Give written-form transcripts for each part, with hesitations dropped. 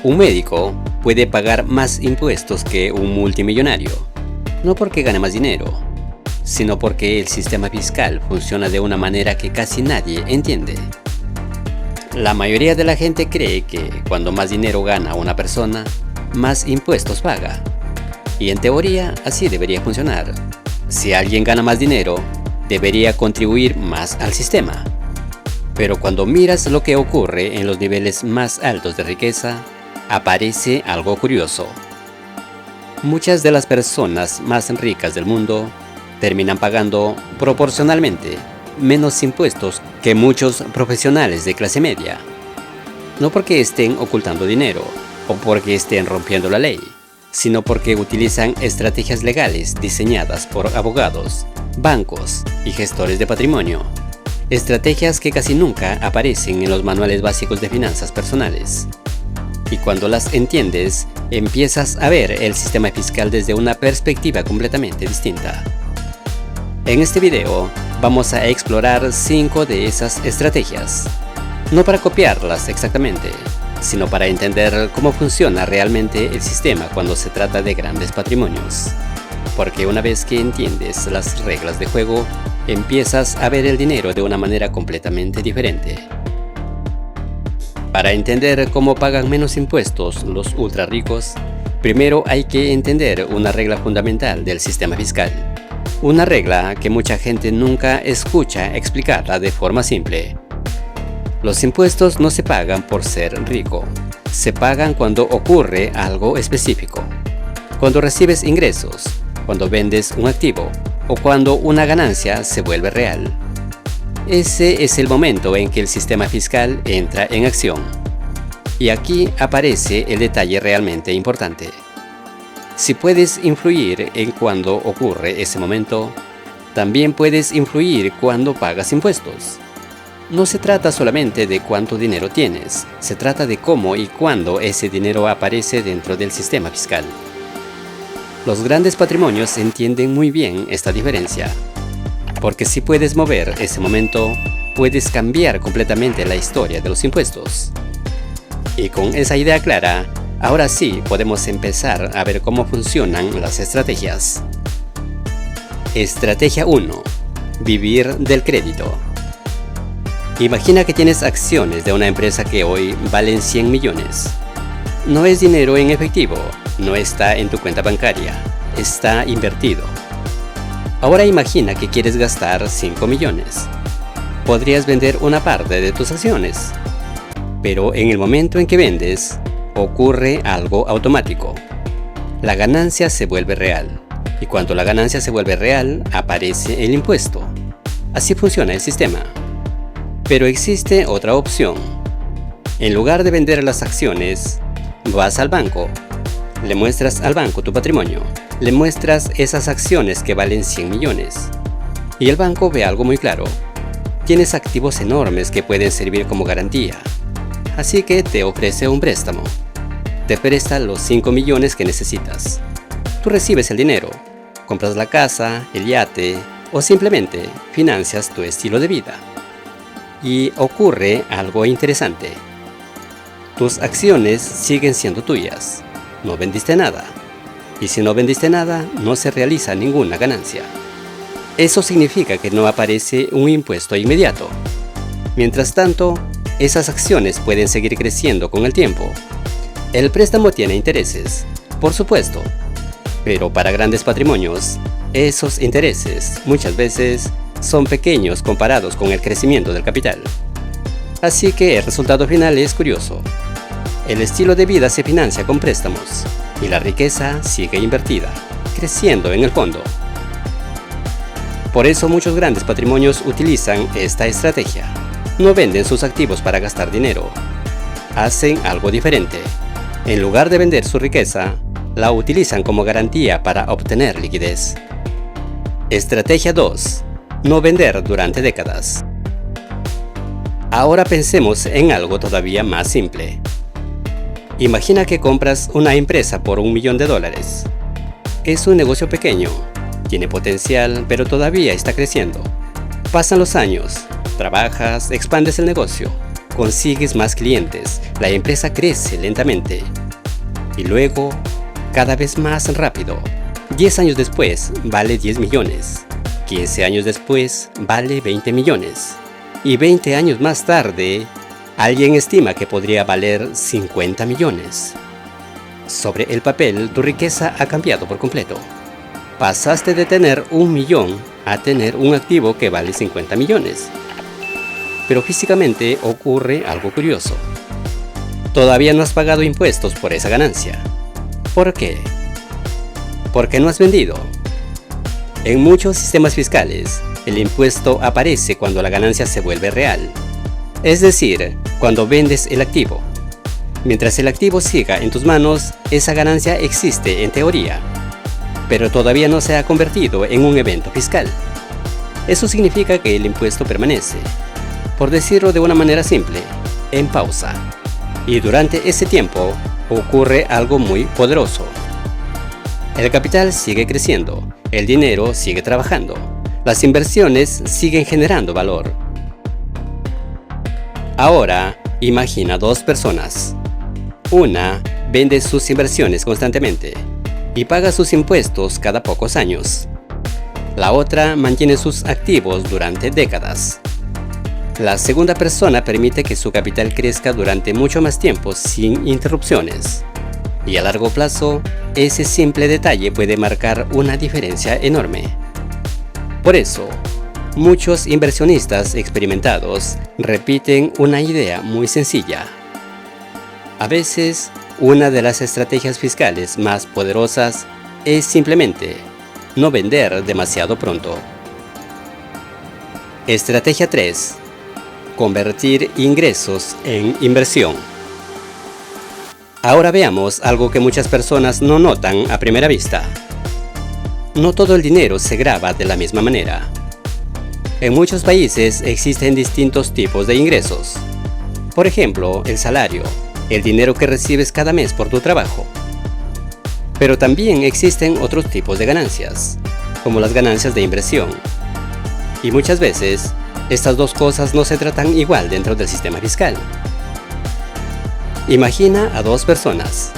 Un médico puede pagar más impuestos que un multimillonario, no porque gane más dinero, sino porque el sistema fiscal funciona de una manera que casi nadie entiende. La mayoría de la gente cree que cuando más dinero gana una persona, más impuestos paga. Y en teoría así debería funcionar. Si alguien gana más dinero, debería contribuir más al sistema. Pero cuando miras lo que ocurre en los niveles más altos de riqueza, aparece algo curioso. Muchas de las personas más ricas del mundo terminan pagando proporcionalmente menos impuestos que muchos profesionales de clase media. No porque estén ocultando dinero o porque estén rompiendo la ley, sino porque utilizan estrategias legales diseñadas por abogados, bancos y gestores de patrimonio. Estrategias que casi nunca aparecen en los manuales básicos de finanzas personales. Y cuando las entiendes, empiezas a ver el sistema fiscal desde una perspectiva completamente distinta. En este video vamos a explorar 5 de esas estrategias, no para copiarlas exactamente, sino para entender cómo funciona realmente el sistema cuando se trata de grandes patrimonios. Porque una vez que entiendes las reglas de juego, empiezas a ver el dinero de una manera completamente diferente. Para entender cómo pagan menos impuestos los ultra ricos, primero hay que entender una regla fundamental del sistema fiscal. Una regla que mucha gente nunca escucha explicarla de forma simple. Los impuestos no se pagan por ser rico, se pagan cuando ocurre algo específico. Cuando recibes ingresos, cuando vendes un activo o cuando una ganancia se vuelve real. Ese es el momento en que el sistema fiscal entra en acción. Y aquí aparece el detalle realmente importante. Si puedes influir en cuándo ocurre ese momento, también puedes influir cuando pagas impuestos. No se trata solamente de cuánto dinero tienes, se trata de cómo y cuándo ese dinero aparece dentro del sistema fiscal. Los grandes patrimonios entienden muy bien esta diferencia, porque si puedes mover ese momento, puedes cambiar completamente la historia de los impuestos. Y con esa idea clara, ahora sí podemos empezar a ver cómo funcionan las estrategias. Estrategia 1. Vivir del crédito. Imagina que tienes acciones de una empresa que hoy valen 100 millones. No es dinero en efectivo, no está en tu cuenta bancaria, está invertido. Ahora imagina que quieres gastar 5 millones. Podrías vender una parte de tus acciones, pero en el momento en que vendes, ocurre algo automático. La ganancia se vuelve real, y cuando la ganancia se vuelve real, aparece el impuesto. Así funciona el sistema. Pero existe otra opción. En lugar de vender las acciones, vas al banco, le muestras al banco tu patrimonio, le muestras esas acciones que valen 100 millones. Y el banco ve algo muy claro. Tienes activos enormes que pueden servir como garantía. Así que te ofrece un préstamo. Te presta los 5 millones que necesitas. Tú recibes el dinero, compras la casa, el yate o simplemente financias tu estilo de vida. Y ocurre algo interesante. Tus acciones siguen siendo tuyas. No vendiste nada. Y si no vendiste nada, no se realiza ninguna ganancia. Eso significa que no aparece un impuesto inmediato. Mientras tanto, esas acciones pueden seguir creciendo con el tiempo. El préstamo tiene intereses, por supuesto, pero para grandes patrimonios, esos intereses muchas veces son pequeños comparados con el crecimiento del capital. Así que el resultado final es curioso. El estilo de vida se financia con préstamos y la riqueza sigue invertida, creciendo en el fondo. Por eso muchos grandes patrimonios utilizan esta estrategia. No venden sus activos para gastar dinero. Hacen algo diferente. En lugar de vender su riqueza, la utilizan como garantía para obtener liquidez. Estrategia 2. No vender durante décadas. Ahora pensemos en algo todavía más simple. Imagina que compras una empresa por $1 millón. Es un negocio pequeño, tiene potencial, pero todavía está creciendo. Pasan los años, trabajas, expandes el negocio, consigues más clientes, la empresa crece lentamente. Y luego, cada vez más rápido. 10 años después, vale 10 millones. 15 años después, vale 20 millones. Y 20 años más tarde, alguien estima que podría valer 50 millones. Sobre el papel, tu riqueza ha cambiado por completo. Pasaste de tener 1 millón a tener un activo que vale 50 millones. Pero físicamente ocurre algo curioso. Todavía no has pagado impuestos por esa ganancia. ¿Por qué? Porque no has vendido. En muchos sistemas fiscales, el impuesto aparece cuando la ganancia se vuelve real. Es decir, cuando vendes el activo. Mientras el activo siga en tus manos, esa ganancia existe en teoría, pero todavía no se ha convertido en un evento fiscal. Eso significa que el impuesto permanece, por decirlo de una manera simple, en pausa. Y durante ese tiempo ocurre algo muy poderoso. El capital sigue creciendo, el dinero sigue trabajando, las inversiones siguen generando valor. Ahora, imagina 2 personas. Una vende sus inversiones constantemente y paga sus impuestos cada pocos años. La otra mantiene sus activos durante décadas. La segunda persona permite que su capital crezca durante mucho más tiempo sin interrupciones. Y a largo plazo, ese simple detalle puede marcar una diferencia enorme. Por eso, muchos inversionistas experimentados repiten una idea muy sencilla. A veces, una de las estrategias fiscales más poderosas es simplemente no vender demasiado pronto. Estrategia 3. Convertir ingresos en inversión. Ahora veamos algo que muchas personas no notan a primera vista. No todo el dinero se graba de la misma manera. En muchos países existen distintos tipos de ingresos. Por ejemplo, el salario, el dinero que recibes cada mes por tu trabajo. Pero también existen otros tipos de ganancias, como las ganancias de inversión. Y muchas veces, estas dos cosas no se tratan igual dentro del sistema fiscal. Imagina a 2 personas.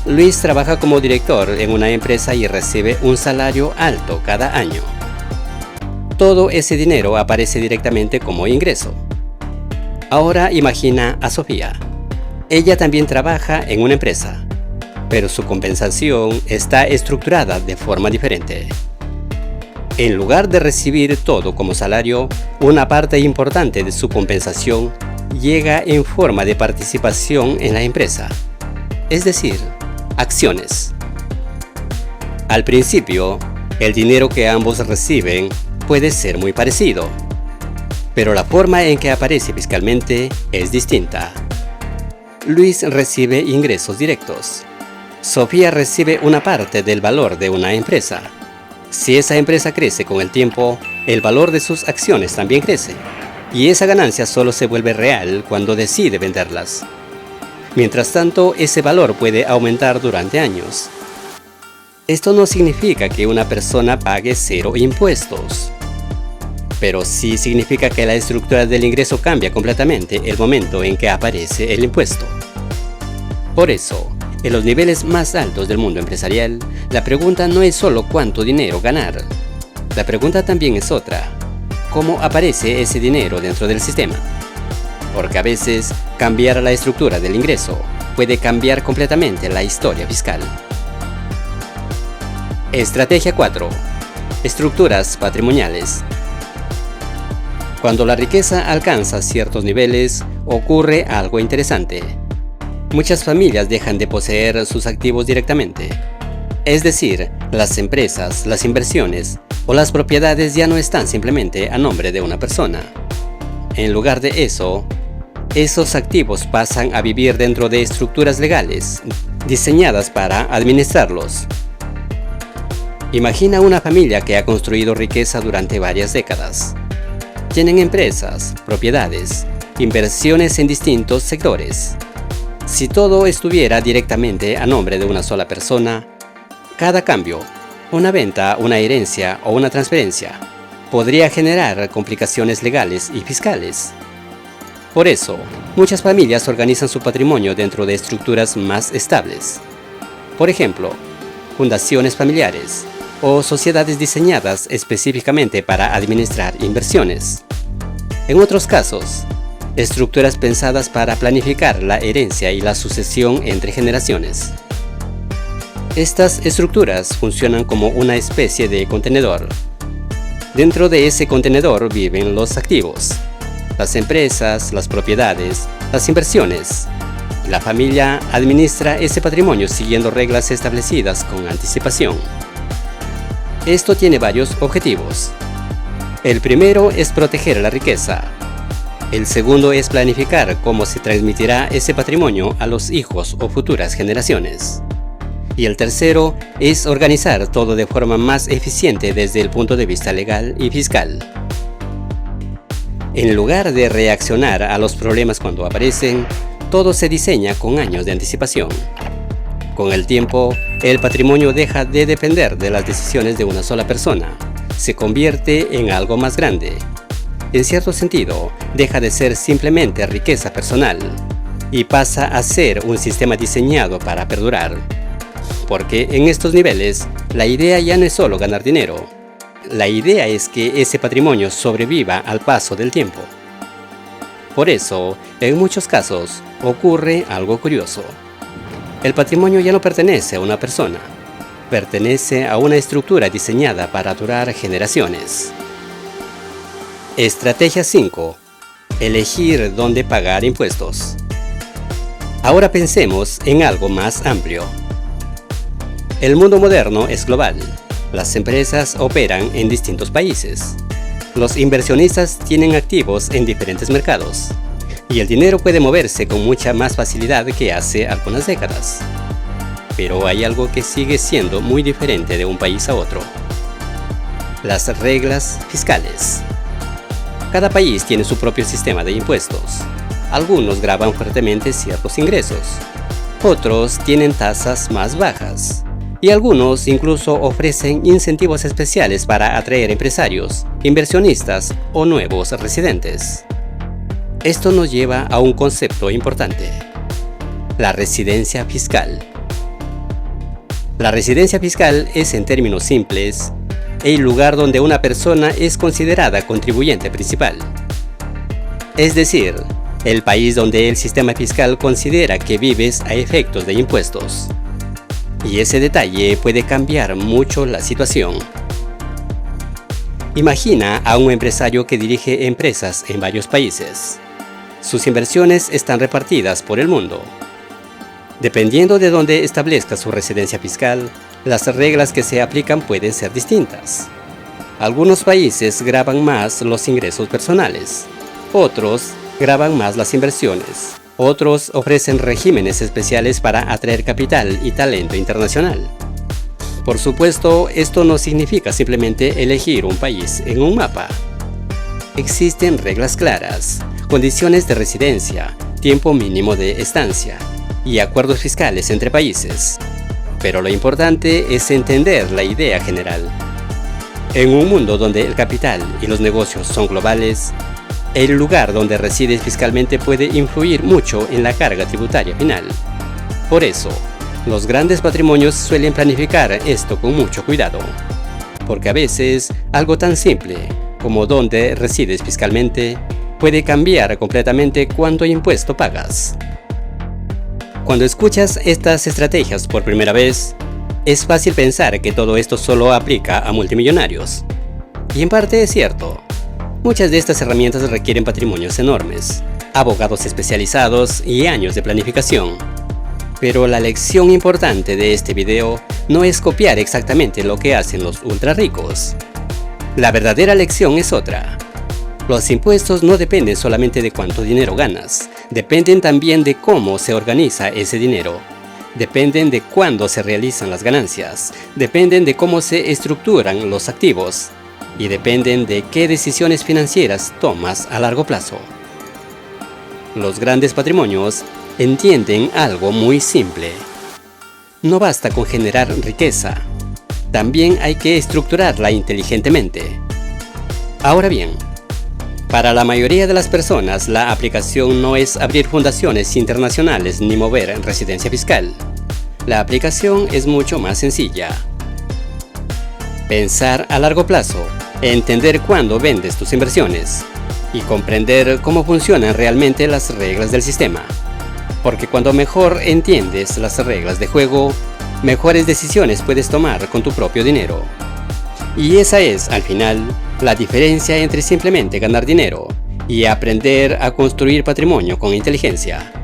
Luis trabaja como director en una empresa y recibe un salario alto cada año. Todo ese dinero aparece directamente como ingreso. Ahora imagina a Sofía. Ella también trabaja en una empresa, pero su compensación está estructurada de forma diferente. En lugar de recibir todo como salario, una parte importante de su compensación llega en forma de participación en la empresa, es decir, acciones. Al principio, el dinero que ambos reciben puede ser muy parecido, pero la forma en que aparece fiscalmente es distinta. Luis recibe ingresos directos. Sofía recibe una parte del valor de una empresa. Si esa empresa crece con el tiempo, el valor de sus acciones también crece. Y esa ganancia solo se vuelve real cuando decide venderlas. Mientras tanto, ese valor puede aumentar durante años. Esto no significa que una persona pague 0 impuestos. Pero sí significa que la estructura del ingreso cambia completamente el momento en que aparece el impuesto. Por eso, en los niveles más altos del mundo empresarial, la pregunta no es solo cuánto dinero ganar. La pregunta también es otra: ¿cómo aparece ese dinero dentro del sistema? Porque a veces, cambiar la estructura del ingreso puede cambiar completamente la historia fiscal. Estrategia 4. Estructuras patrimoniales. Cuando la riqueza alcanza ciertos niveles, ocurre algo interesante. Muchas familias dejan de poseer sus activos directamente. Es decir, las empresas, las inversiones o las propiedades ya no están simplemente a nombre de una persona. En lugar de eso, esos activos pasan a vivir dentro de estructuras legales, diseñadas para administrarlos. Imagina una familia que ha construido riqueza durante varias décadas. Tienen empresas, propiedades, inversiones en distintos sectores. Si todo estuviera directamente a nombre de una sola persona, cada cambio, una venta, una herencia o una transferencia, podría generar complicaciones legales y fiscales. Por eso, muchas familias organizan su patrimonio dentro de estructuras más estables. Por ejemplo, fundaciones familiares o sociedades diseñadas específicamente para administrar inversiones. En otros casos, estructuras pensadas para planificar la herencia y la sucesión entre generaciones. Estas estructuras funcionan como una especie de contenedor. Dentro de ese contenedor viven los activos, las empresas, las propiedades, las inversiones. La familia administra ese patrimonio siguiendo reglas establecidas con anticipación. Esto tiene varios objetivos. El primero es proteger la riqueza. El segundo es planificar cómo se transmitirá ese patrimonio a los hijos o futuras generaciones. Y el tercero es organizar todo de forma más eficiente desde el punto de vista legal y fiscal. En lugar de reaccionar a los problemas cuando aparecen, todo se diseña con años de anticipación. Con el tiempo, el patrimonio deja de depender de las decisiones de una sola persona. Se convierte en algo más grande. En cierto sentido, deja de ser simplemente riqueza personal y pasa a ser un sistema diseñado para perdurar. Porque en estos niveles, la idea ya no es solo ganar dinero. La idea es que ese patrimonio sobreviva al paso del tiempo. Por eso, en muchos casos, ocurre algo curioso. El patrimonio ya no pertenece a una persona, pertenece a una estructura diseñada para durar generaciones. Estrategia 5. Elegir dónde pagar impuestos. Ahora pensemos en algo más amplio. El mundo moderno es global. Las empresas operan en distintos países. Los inversionistas tienen activos en diferentes mercados. Y el dinero puede moverse con mucha más facilidad que hace algunas décadas. Pero hay algo que sigue siendo muy diferente de un país a otro. Las reglas fiscales. Cada país tiene su propio sistema de impuestos. Algunos gravan fuertemente ciertos ingresos. Otros tienen tasas más bajas. Y algunos incluso ofrecen incentivos especiales para atraer empresarios, inversionistas o nuevos residentes. Esto nos lleva a un concepto importante: la residencia fiscal. La residencia fiscal es, en términos simples, el lugar donde una persona es considerada contribuyente principal. Es decir, el país donde el sistema fiscal considera que vives a efectos de impuestos. Y ese detalle puede cambiar mucho la situación. Imagina a un empresario que dirige empresas en varios países. Sus inversiones están repartidas por el mundo. Dependiendo de dónde establezca su residencia fiscal, las reglas que se aplican pueden ser distintas. Algunos países gravan más los ingresos personales, otros gravan más las inversiones, otros ofrecen regímenes especiales para atraer capital y talento internacional. Por supuesto, esto no significa simplemente elegir un país en un mapa. Existen reglas claras, condiciones de residencia, tiempo mínimo de estancia y acuerdos fiscales entre países. Pero lo importante es entender la idea general. En un mundo donde el capital y los negocios son globales, el lugar donde resides fiscalmente puede influir mucho en la carga tributaria final. Por eso, los grandes patrimonios suelen planificar esto con mucho cuidado. Porque a veces, algo tan simple como dónde resides fiscalmente puede cambiar completamente cuánto impuesto pagas. Cuando escuchas estas estrategias por primera vez, es fácil pensar que todo esto solo aplica a multimillonarios. Y en parte es cierto. Muchas de estas herramientas requieren patrimonios enormes, abogados especializados y años de planificación. Pero la lección importante de este video no es copiar exactamente lo que hacen los ultra ricos. La verdadera lección es otra. Los impuestos no dependen solamente de cuánto dinero ganas, dependen también de cómo se organiza ese dinero. Dependen de cuándo se realizan las ganancias, dependen de cómo se estructuran los activos y dependen de qué decisiones financieras tomas a largo plazo. Los grandes patrimonios entienden algo muy simple. No basta con generar riqueza, también hay que estructurarla inteligentemente. Ahora bien, Para la mayoría de las personas, la aplicación no es abrir fundaciones internacionales ni mover residencia fiscal. La aplicación es mucho más sencilla. Pensar a largo plazo, entender cuándo vendes tus inversiones y comprender cómo funcionan realmente las reglas del sistema. Porque cuando mejor entiendes las reglas de juego, mejores decisiones puedes tomar con tu propio dinero. Y esa es, al final, la diferencia entre simplemente ganar dinero y aprender a construir patrimonio con inteligencia.